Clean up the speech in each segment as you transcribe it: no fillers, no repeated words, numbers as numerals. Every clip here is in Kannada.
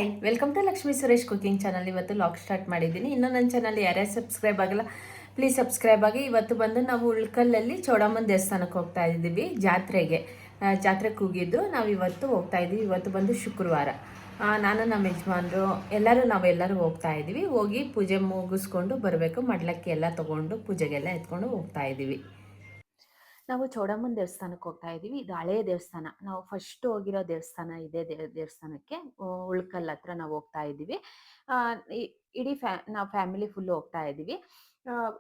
Hi, welcome to Lakshmi Suresh cooking channel. ಇವತ್ತು ಲಾಗ್ ಸ್ಟಾರ್ಟ್ ಮಾಡಿದ್ದೀನಿ. ಇನ್ನೂ ನನ್ನ ಚಾನಲ್ ಯಾರ್ಯಾರು ಸಬ್ಸ್ಕ್ರೈಬ್ ಆಗಿಲ್ಲ ಪ್ಲೀಸ್ ಸಬ್ಸ್ಕ್ರೈಬ್ ಆಗಿ. ಇವತ್ತು ಬಂದು ನಾವು ಉಳ್ಕಲ್ಲಲ್ಲಿ ಚೌಡಮ್ಮನ ದೇವಸ್ಥಾನಕ್ಕೆ ಹೋಗ್ತಾ ಇದ್ದೀವಿ, ಜಾತ್ರೆಗೆ. ಜಾತ್ರೆಗೆ ಕೂಗಿದ್ದು ನಾವು ಇವತ್ತು ಹೋಗ್ತಾ ಇದ್ದೀವಿ. ಇವತ್ತು ಬಂದು ಶುಕ್ರವಾರ. ನಾನು ನಮ್ಮ ಯಜಮಾನ್ರು ನಾವೆಲ್ಲರೂ ಹೋಗ್ತಾ ಇದ್ದೀವಿ. ಹೋಗಿ ಪೂಜೆ ಮುಗಿಸ್ಕೊಂಡು ಬರಬೇಕು. ಮಡ್ಲಕ್ಕಿ ಎಲ್ಲ ತೊಗೊಂಡು ಪೂಜೆಗೆಲ್ಲ ಎತ್ಕೊಂಡು ಹೋಗ್ತಾ ಇದ್ದೀವಿ. ನಾವು ಚೌಡಮ್ಮನ ದೇವಸ್ಥಾನಕ್ಕೆ ಹೋಗ್ತಾ ಇದ್ದೀವಿ. ಇದು ಹಳೆಯ ದೇವಸ್ಥಾನ. ನಾವು ಫಸ್ಟ್ ಹೋಗಿರೋ ದೇವಸ್ಥಾನ ಇದೇ ದೇವಸ್ಥಾನಕ್ಕೆ. ಉಳ್ಕಲ್ ಹತ್ರ ನಾವು ಹೋಗ್ತಾ ಇದ್ದೀವಿ. ಇಡೀ ನಾವು ಫ್ಯಾಮಿಲಿ ಫುಲ್ ಹೋಗ್ತಾ ಇದ್ದೀವಿ.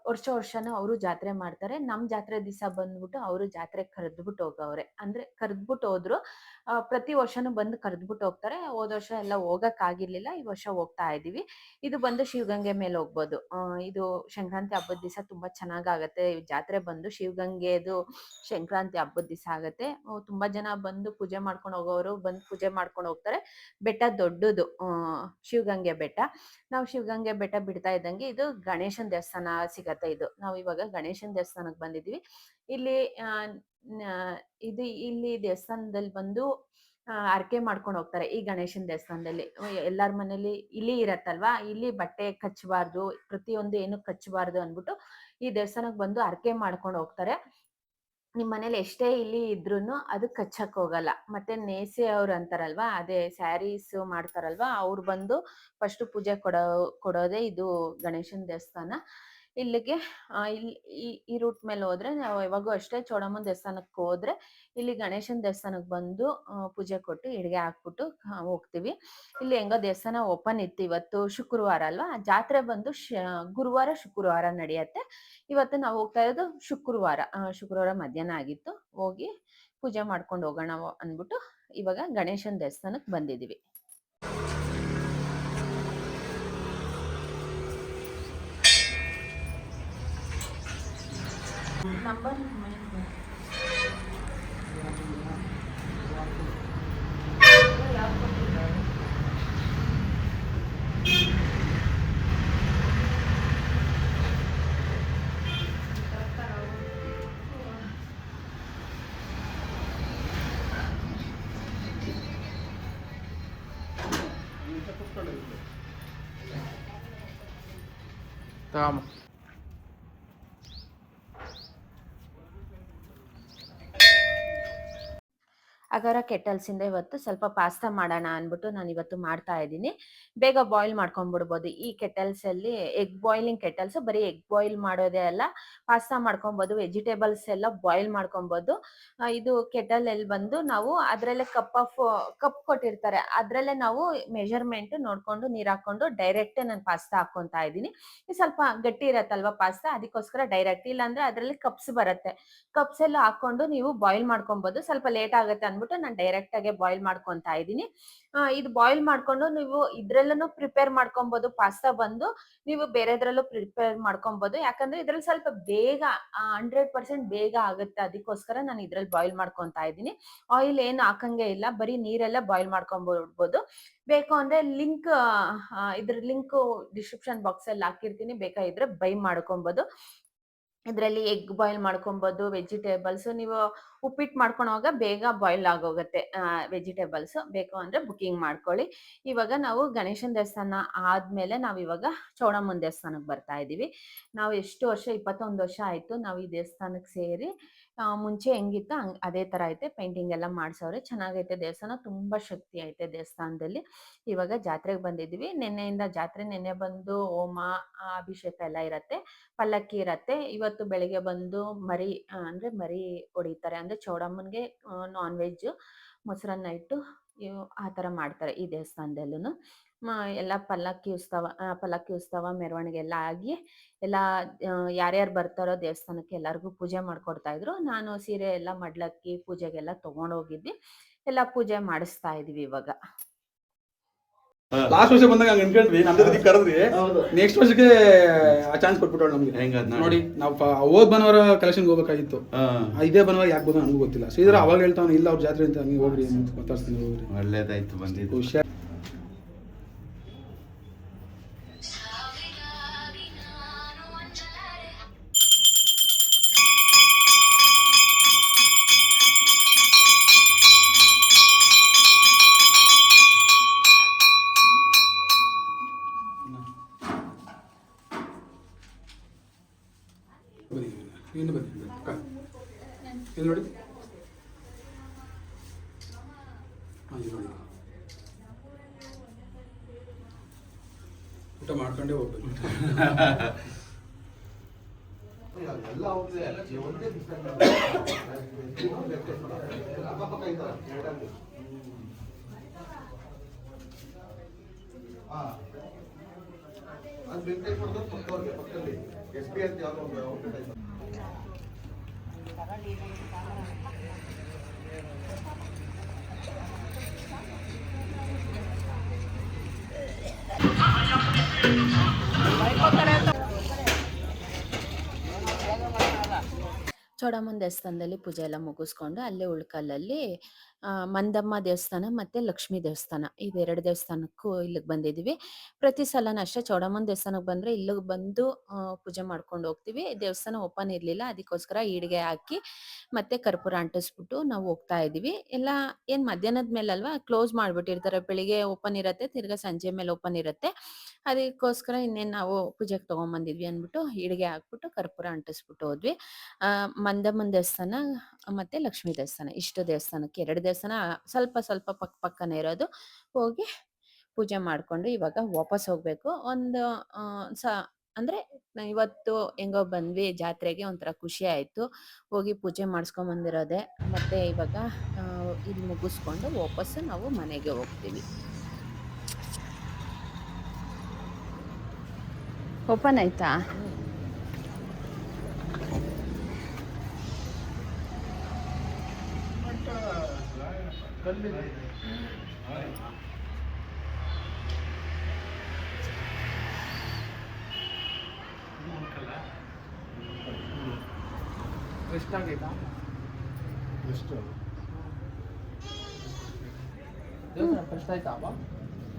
ವರ್ಷನೂ ಅವರು ಜಾತ್ರೆ ಮಾಡ್ತಾರೆ. ನಮ್ಮ ಜಾತ್ರೆ ದಿವಸ ಬಂದ್ಬಿಟ್ಟು ಅವರು ಜಾತ್ರೆ ಕರೆದ್ಬಿಟ್ಟು ಹೋಗವ್ರೆ. ಅಂದರೆ ಕರೆದ್ಬಿಟ್ಟು ಹೋದ್ರು. ಪ್ರತಿ ವರ್ಷನೂ ಬಂದು ಕರೆದ್ಬಿಟ್ಟು ಹೋಗ್ತಾರೆ. ಹೋದ ವರ್ಷ ಎಲ್ಲ ಹೋಗೋಕ್ಕಾಗಿರ್ಲಿಲ್ಲ, ಈ ವರ್ಷ ಹೋಗ್ತಾ ಇದ್ದೀವಿ. ಇದು ಬಂದು ಶಿವಗಂಗೆ ಮೇಲೆ ಹೋಗ್ಬೋದು. ಇದು ಸಂಕ್ರಾಂತಿ ಹಬ್ಬದ ದಿವಸ ತುಂಬ ಚೆನ್ನಾಗಾಗತ್ತೆ. ಜಾತ್ರೆ ಬಂದು ಶಿವಗಂಗೆದು ಸಂಕ್ರಾಂತಿ ಹಬ್ಬದ ದಿವಸ ಆಗುತ್ತೆ. ತುಂಬ ಜನ ಬಂದು ಪೂಜೆ ಮಾಡ್ಕೊಂಡು ಹೋಗೋರು ಬಂದು ಪೂಜೆ ಮಾಡ್ಕೊಂಡು ಹೋಗ್ತಾರೆ. ಬೆಟ್ಟ ದೊಡ್ಡದು, ಶಿವಗಂಗೆ ಬೆಟ್ಟ. ನಾವು ಶಿವಗಂಗೆ ಬೆಟ್ಟ ಬಿಡ್ತಾ ಇದ್ದಂಗೆ ಇದು ಗಣೇಶನ ದೇವಸ್ಥಾನ ಸಿಗತ್ತೆ. ನಾವು ಇವಾಗ ಗಣೇಶನ ದೇವಸ್ಥಾನಕ್ಕೆ ಬಂದಿದ್ದೀವಿ. ಇಲ್ಲಿ ಇಲ್ಲಿ ದೇವಸ್ಥಾನದಲ್ಲಿ ಬಂದು ಹರಕೆ ಮಾಡ್ಕೊಂಡು ಹೋಗ್ತಾರೆ. ಈ ಗಣೇಶನ ದೇವಸ್ಥಾನದಲ್ಲಿ ಎಲ್ಲರ ಮನೇಲಿ ಇಲಿ ಇರತ್ತಲ್ವಾ, ಇಲ್ಲಿ ಬಟ್ಟೆ ಕಚ್ಚಬಾರ್ದು, ಪ್ರತಿಯೊಂದು ಏನು ಕಚ್ಚಬಾರ್ದು ಅಂದ್ಬಿಟ್ಟು ಈ ದೇವಸ್ಥಾನಕ್ಕೆ ಬಂದು ಹರಕೆ ಮಾಡ್ಕೊಂಡು ಹೋಗ್ತಾರೆ. ನಿಮ್ಮ ಮನೇಲಿ ಎಷ್ಟೇ ಇಲಿ ಇದ್ರೂ ಅದು ಕಚ್ಚಕ್ ಹೋಗಲ್ಲ. ಮತ್ತೆ ನೇಸೆ ಅವ್ರು ಅಂತಾರಲ್ವಾ, ಅದೇ ಸ್ಯಾರೀಸ್ ಮಾಡ್ತಾರಲ್ವಾ, ಅವ್ರು ಬಂದು ಫಸ್ಟ್ ಪೂಜೆ ಕೊಡೋದೇ ಇದು ಗಣೇಶನ ದೇವಸ್ಥಾನ. ಇಲ್ಲಿಗೆ ಈ ರೂಟ್ ಮೇಲೆ ಹೋದ್ರೆ ನಾವು ಯಾವಾಗೂ ಅಷ್ಟೇ ಚೌಡಮ್ಮನ ದೇವಸ್ಥಾನಕ್ಕೆ ಹೋದ್ರೆ ಇಲ್ಲಿ ಗಣೇಶನ ದೇವಸ್ಥಾನಕ್ಕೆ ಬಂದು ಪೂಜೆ ಕೊಟ್ಟು ಇಡ್ಗೆ ಹಾಕ್ಬಿಟ್ಟು ಹೋಗ್ತೀವಿ. ಇಲ್ಲಿ ಹೆಂಗೋ ದೇವಸ್ಥಾನ ಓಪನ್ ಇತ್ತು. ಇವತ್ತು ಶುಕ್ರವಾರ ಅಲ್ವಾ, ಜಾತ್ರೆ ಬಂದು ಗುರುವಾರ ಶುಕ್ರವಾರ ನಡೆಯತ್ತೆ. ಇವತ್ತು ನಾವು ಹೋಗ್ತಾ ಇರೋದು ಶುಕ್ರವಾರ ಮಧ್ಯಾಹ್ನ ಆಗಿತ್ತು. ಹೋಗಿ ಪೂಜೆ ಮಾಡ್ಕೊಂಡು ಹೋಗೋಣ ಅಂದ್ಬಿಟ್ಟು ಇವಾಗ ಗಣೇಶನ ದೇವಸ್ಥಾನಕ್ಕೆ ಬಂದಿದ್ದೀವಿ. Number Tama. ಅಗರ ಕೆಟಲ್ಸಿಂದ ಇವತ್ತು ಸ್ವಲ್ಪ ಪಾಸ್ತಾ ಮಾಡೋಣ ಅಂದ್ಬಿಟ್ಟು ನಾನು ಇವತ್ತು ಮಾಡ್ತಾ ಇದ್ದೀನಿ. ಬೇಗ ಬಾಯ್ಲ್ ಮಾಡ್ಕೊಂಡ್ಬಿಡ್ಬೋದು ಈ ಕೆಟಲ್ಸಲ್ಲಿ. ಎಗ್ ಬಾಯ್ಲಿಂಗ್ ಕೆಟಲ್ಸ್, ಬರೀ ಎಗ್ ಬಾಯ್ಲ್ ಮಾಡೋದೇ ಅಲ್ಲ, ಪಾಸ್ತಾ ಮಾಡ್ಕೊಬೋದು, ವೆಜಿಟೇಬಲ್ಸ್ ಎಲ್ಲ ಬಾಯ್ಲ್ ಮಾಡ್ಕೊಬೋದು. ಇದು ಕೆಟಲಲ್ಲಿ ಬಂದು ನಾವು ಅದರಲ್ಲೇ ಕಪ್ ಕೊಟ್ಟಿರ್ತಾರೆ, ಅದರಲ್ಲೇ ನಾವು ಮೆಜರ್ಮೆಂಟ್ ನೋಡಿಕೊಂಡು ನೀರು ಹಾಕ್ಕೊಂಡು ಡೈರೆಕ್ಟ್ ನಾನು ಪಾಸ್ತಾ ಹಾಕ್ಕೊತಾ ಇದ್ದೀನಿ. ಇದು ಸ್ವಲ್ಪ ಗಟ್ಟಿ ಇರತ್ತಲ್ವ ಪಾಸ್ತಾ, ಅದಕ್ಕೋಸ್ಕರ ಡೈರೆಕ್ಟ್. ಇಲ್ಲಾಂದರೆ ಅದರಲ್ಲಿ ಕಪ್ಸ್ ಬರುತ್ತೆ, ಕಪ್ಸ್ ಎಲ್ಲ ಹಾಕ್ಕೊಂಡು ನೀವು ಬಾಯ್ಲ್ ಮಾಡ್ಕೊಬೋದು. ಸ್ವಲ್ಪ ಲೇಟ್ ಆಗುತ್ತೆ ಅಂದ್ಬಿಟ್ಟು ನಾನು ಡೈರೆಕ್ಟ್ ಆಗಿ ಬಾಯ್ಲ್ ಮಾಡ್ಕೊತಾ ಇದ್ದೀನಿ. ಇದು ಬಾಯ್ಲ್ ಮಾಡ್ಕೊಂಡು ನೀವು ಇದ್ರಲ್ಲೂ ಪ್ರಿಪೇರ್ ಮಾಡ್ಕೊಬೋದು. ಪಾಸ್ತಾ ಬಂದು ನೀವು ಬೇರೆದ್ರಲ್ಲೂ ಪ್ರಿಪೇರ್ ಮಾಡ್ಕೊಬೋದು, ಯಾಕಂದ್ರೆ ಇದ್ರಲ್ಲಿ ಸ್ವಲ್ಪ ಬೇಗ 100% ಬೇಗ ಆಗುತ್ತೆ. ಅದಕ್ಕೋಸ್ಕರ ನಾನು ಇದ್ರಲ್ಲಿ ಬಾಯ್ಲ್ ಮಾಡ್ಕೊತಾ ಇದ್ದೀನಿ. ಆಯಿಲ್ ಏನು ಹಾಕಂಗೆ ಇಲ್ಲ, ಬರೀ ನೀರೆಲ್ಲ ಬಾಯ್ಲ್ ಮಾಡ್ಕೊಂಡ್ಬಿಡ್ಬೋದು. ಬೇಕು ಅಂದ್ರೆ ಇದ್ರ ಲಿಂಕ್ ಡಿಸ್ಕ್ರಿಪ್ಷನ್ ಬಾಕ್ಸ್ ಅಲ್ಲಿ ಹಾಕಿರ್ತೀನಿ, ಬೇಕಾಗಿದ್ರೆ ಬೈ ಮಾಡ್ಕೊಬೋದು. ಇದರಲ್ಲಿ ಎಗ್ ಬಾಯ್ಲ್ ಮಾಡ್ಕೊಬೋದು, ವೆಜಿಟೇಬಲ್ಸ್. ನೀವು ಉಪ್ಪಿಟ್ಟು ಮಾಡ್ಕೊಳೋವಾಗ ಬೇಗ ಬಾಯ್ಲ್ ಆಗೋಗುತ್ತೆ ವೆಜಿಟೇಬಲ್ಸ್. ಬೇಕು ಅಂದರೆ ಬುಕ್ಕಿಂಗ್ ಮಾಡ್ಕೊಳ್ಳಿ. ಇವಾಗ ನಾವು ಗಣೇಶನ ದೇವಸ್ಥಾನ ಆದಮೇಲೆ ನಾವು ಇವಾಗ ಚೌಡಮ್ಮನ ದೇವಸ್ಥಾನಕ್ಕೆ ಬರ್ತಾ ಇದ್ದೀವಿ. ನಾವು ಎಷ್ಟು ವರ್ಷ, 21 ವರ್ಷ ಆಯಿತು ನಾವು ಈ ದೇವಸ್ಥಾನಕ್ಕೆ ಸೇರಿ. ಮುಂಚೆ ಹೆಂಗಿತ್ತು ಅದೇ ಥರ ಐತೆ. ಪೇಂಟಿಂಗ್ ಎಲ್ಲ ಮಾಡಿಸೋರೆ, ಚೆನ್ನಾಗೈತೆ ದೇವಸ್ಥಾನ. ತುಂಬ ಶಕ್ತಿ ಐತೆ ದೇವಸ್ಥಾನದಲ್ಲಿ. ಇವಾಗ ಜಾತ್ರೆಗೆ ಬಂದಿದ್ದೀವಿ. ನಿನ್ನೆಯಿಂದ ಜಾತ್ರೆ. ನಿನ್ನೆ ಬಂದು ಹೋಮ, ಅಭಿಷೇಕ ಎಲ್ಲ ಇರುತ್ತೆ, ಪಲ್ಲಕ್ಕಿ ಇರತ್ತೆ. ಇವತ್ತು ಬೆಳಿಗ್ಗೆ ಬಂದು ಮರಿ ಹೊಡಿತಾರೆ. ಅಂದರೆ ಚೌಡಮ್ಮನಿಗೆ ನಾನ್ ವೆಜ್, ಮೊಸರನ್ನ ಇಟ್ಟು ಆ ಥರ ಮಾಡ್ತಾರೆ ಈ ದೇವಸ್ಥಾನದಲ್ಲೂ. ಎಲ್ಲ ಪಲ್ಲಕ್ಕಿ ಉತ್ಸವ ಮೆರವಣಿಗೆ ಎಲ್ಲ ಆಗಿ ಎಲ್ಲ ಯಾರ್ಯಾರು ಬರ್ತಾರೋ ದೇವಸ್ಥಾನಕ್ಕೆ ಎಲ್ಲರಿಗೂ ಪೂಜೆ ಮಾಡ್ಕೊಡ್ತಾ ಇದ್ರು. ನಾನು ಸೀರೆ ಎಲ್ಲ ಮಡ್ಲಕ್ಕಿ ಪೂಜೆಗೆಲ್ಲ ತೊಗೊಂಡೋಗಿದ್ವಿ. ಎಲ್ಲ ಪೂಜೆ ಮಾಡಿಸ್ತಾ ಇದೀವಿ ಇವಾಗ. ಲಾಸ್ಟ್ ವರ್ಷ ಬಂದಾಗ ಹಂಗೆ ಅನ್ಕೊಂಡ್ವಿ, ನಮ್ದು ಕರೆದ್ವಿ. ನೆಕ್ಸ್ಟ್ ವರ್ಷಕ್ಕೆ ಆ ಚಾನ್ಸ್ ಕೊಟ್ಬಿಟ್ಟು ನಮ್ಗೆ. ನೋಡಿ, ನಾವು ಹೋದ್ ಭಾನುವಾರ ಕಲೆಕ್ಷನ್ಗೆ ಹೋಗ್ಬೇಕಾಗಿತ್ತು. ಇದೇ ಭಾನುವಾರ ಯಾಕೆ ಬಂದ ನನಗೂ ಗೊತ್ತಿಲ್ಲ. ಶ್ರೀಧರ ಅವಾಗ ಹೇಳ್ತಾವ, ಇಲ್ಲ ಅವ್ರ ಜಾತ್ರೆ ಅಂತ, ಹಂಗೆ ಹೋಗ್ರಿ ಮಾತಾಡ್ತೀನಿ, ಹೋಗ್ರಿ. ಒಳ್ಳೇದಾಯ್ತು ಬಂದಿದ್ದು. ಹುಷಾರ್. ಬನ್ನಿ ಇನ್ನು ಬನ್ನಿ ಇಲ್ಲಿ ನೋಡಿ. ಹಾಂ ಇಲ್ಲಿ ನೋಡಿ, ಊಟ ಮಾಡ್ಕೊಂಡೇ ಹೋಗ್ಬೇಕು. ಚೌಡಮ್ಮನ ದೇವಸ್ಥಾನದಲ್ಲಿ ಪೂಜೆ ಎಲ್ಲ ಮುಗಿಸ್ಕೊಂಡು ಅಲ್ಲೇ ಉಳ್ಕಲ್ಲಲ್ಲಿ ಮಂದಮ್ಮ ದೇವಸ್ಥಾನ ಮತ್ತು ಲಕ್ಷ್ಮೀ ದೇವಸ್ಥಾನ ಇದೆರಡು ದೇವಸ್ಥಾನಕ್ಕೂ ಇಲ್ಲಿಗೆ ಬಂದಿದ್ದೀವಿ. ಪ್ರತಿ ಸಲನೂ ಅಷ್ಟೇ ಚೌಡಮ್ಮನ ದೇವಸ್ಥಾನಕ್ಕೆ ಬಂದರೆ ಇಲ್ಲಿಗೆ ಬಂದು ಪೂಜೆ ಮಾಡ್ಕೊಂಡು ಹೋಗ್ತೀವಿ. ದೇವಸ್ಥಾನ ಓಪನ್ ಇರಲಿಲ್ಲ, ಅದಕ್ಕೋಸ್ಕರ ಈಡಿಗೆ ಹಾಕಿ ಮತ್ತೆ ಕರ್ಪೂರ ಅಂಟಿಸ್ಬಿಟ್ಟು ನಾವು ಹೋಗ್ತಾ ಇದ್ದೀವಿ. ಎಲ್ಲ ಏನು ಮಧ್ಯಾಹ್ನದ ಮೇಲಲ್ವಾ ಕ್ಲೋಸ್ ಮಾಡಿಬಿಟ್ಟಿರ್ತಾರೆ, ಬೆಳಿಗ್ಗೆ ಓಪನ್ ಇರುತ್ತೆ, ತಿರ್ಗಾ ಸಂಜೆ ಮೇಲೆ ಓಪನ್ ಇರುತ್ತೆ. ಅದಕ್ಕೋಸ್ಕರ ಇನ್ನೇನು ನಾವು ಪೂಜೆಗೆ ತೊಗೊಂಬಂದಿದ್ವಿ ಅಂದ್ಬಿಟ್ಟು ಈಡಿಗೆ ಹಾಕ್ಬಿಟ್ಟು ಕರ್ಪೂರ ಅಂಟಿಸ್ಬಿಟ್ಟು ಹೋದ್ವಿ. ಮಂದಮ್ಮನ ದೇವಸ್ಥಾನ ಮತ್ತು ಲಕ್ಷ್ಮೀ ದೇವಸ್ಥಾನ ಇಷ್ಟು ದೇವಸ್ಥಾನಕ್ಕೆ, 2 ದೇವಸ್ಥಾನ ಸ್ವಲ್ಪ ಸ್ವಲ್ಪ ಪಕ್ಕನೇ ಇರೋದು. ಹೋಗಿ ಪೂಜೆ ಮಾಡಿಕೊಂಡು ಇವಾಗ ವಾಪಸ್ ಹೋಗಬೇಕು. ಒಂದು ಅಂದರೆ ಇವತ್ತು ಹೆಂಗೋ ಬಂದ್ವಿ ಜಾತ್ರೆಗೆ, ಒಂಥರ ಖುಷಿ ಆಯಿತು. ಹೋಗಿ ಪೂಜೆ ಮಾಡಿಸ್ಕೊಂಬಂದಿರೋದೆ. ಮತ್ತು ಇವಾಗ ಇಲ್ಲಿ ಮುಗಿಸ್ಕೊಂಡು ವಾಪಸ್ಸು ನಾವು ಮನೆಗೆ ಹೋಗ್ತೀವಿ. ಓಪನ್ ಆಯ್ತಾ?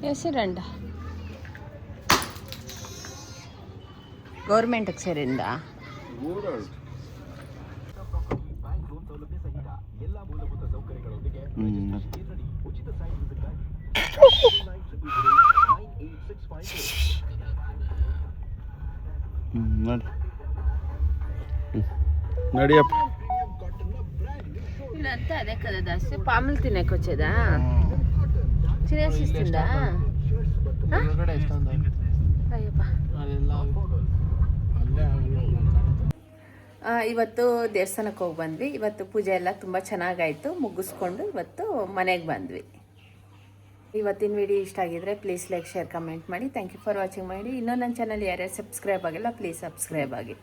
ಹೆಸರಂಡ ಗೌರ್ಮೆಂಟ್ಗೆ ಸೇರಿಂದ ನಡಿಯಪ್ಪ. ಇಲ್ಲಂತ ಅದೇ ಕದ ಜಾಸ್ತಿ ಪಾಮಲ್ ತಿನ್ನಕ್ಕೆ వచ్చేదా ಚಿನೇಸಿಸ್ತಿಂದ ಅಯ್ಯಪ್ಪ. ಇವತ್ತು ದೇವಸ್ಥಾನಕ್ಕೆ ಹೋಗಿ ಬಂದ್ವಿ. ಇವತ್ತು ಪೂಜೆ ಎಲ್ಲ ತುಂಬ ಚೆನ್ನಾಗಾಯಿತು. ಮುಗಿಸ್ಕೊಂಡು ಇವತ್ತು ಮನೆಗೆ ಬಂದ್ವಿ. ಇವತ್ತಿನ ವಿಡಿಯೋ ಇಷ್ಟ ಆಗಿದ್ರೆ ಪ್ಲೀಸ್ ಲೈಕ್, ಶೇರ್, ಕಮೆಂಟ್ ಮಾಡಿ. ಥ್ಯಾಂಕ್ ಯು ಫಾರ್ ವಾಚಿಂಗ್ ಮಾಡಿ. ಇನ್ನೂ ನನ್ನ ಚಾನಲ್ ಯಾರ್ಯಾರು ಸಬ್ಸ್ಕ್ರೈಬ್ ಆಗಿಲ್ಲ ಪ್ಲೀಸ್ ಸಬ್ಸ್ಕ್ರೈಬ್ ಆಗಿ.